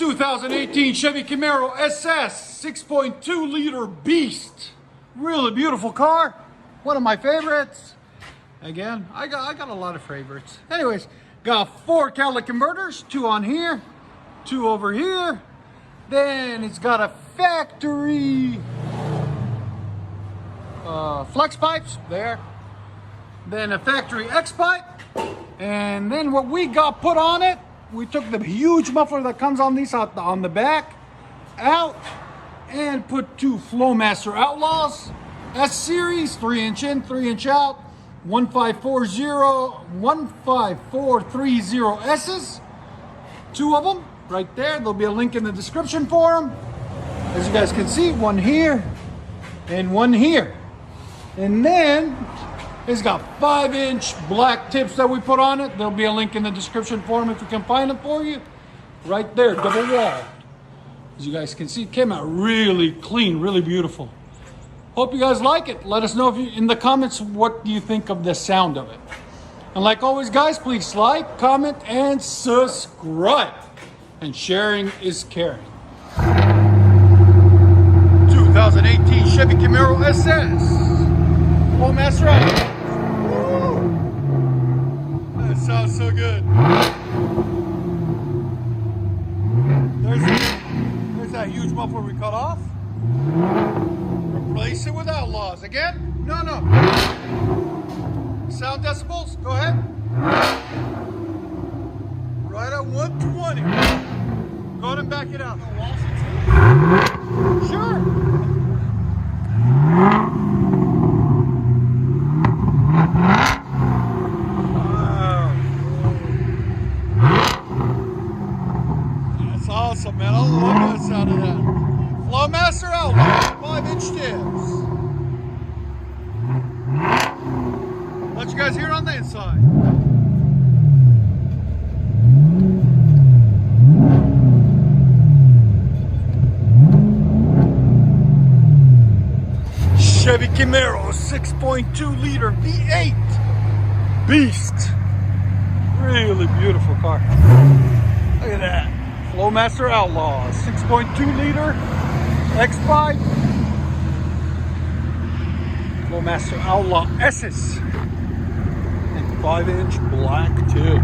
2018 Chevy Camaro SS 6.2 liter beast. Really beautiful car. One of my favorites. Again, I got a lot of favorites. Anyways, got 4 catalytic converters, 2 on here, 2 over here. Then it's got a factory flex pipes there. Then a factory X pipe. And then what we got put on it, we took the huge muffler that comes on these out on the back out and put 2 FLOWMASTER Outlaws S series, 3-inch in, 3-inch out, 15430 S's, 2 of them right there. There'll be a link in the description for them. As you guys can see, 1 here and 1 here. And then it's got 5-inch black tips that we put on it. There'll be a link in the description for them if we can find them for you. Right there, double wall. As you guys can see, it came out really clean, really beautiful. Hope you guys like it. Let us know if you, in the comments, what do you think of the sound of it. And like always, guys, please like, comment, and subscribe. And sharing is caring. 2018 Chevy Camaro SS. FLOWMASTER Outlaws. That sounds so good. There's that huge muffler we cut off. Replace it with Outlaws. Again? No. Sound decibels? Go ahead. Right at 120. Go ahead and back it out. Sure. Awesome, man. I love the sound of that. FLOWMASTER Outlaws, 5-inch tips. Let you guys hear it on the inside. Chevy Camaro 6.2 liter V8 beast. Really beautiful car. Look at that. FLOWMASTER Outlaws, 6.2 liter X5 FLOWMASTER Outlaw S's and 5-inch black too.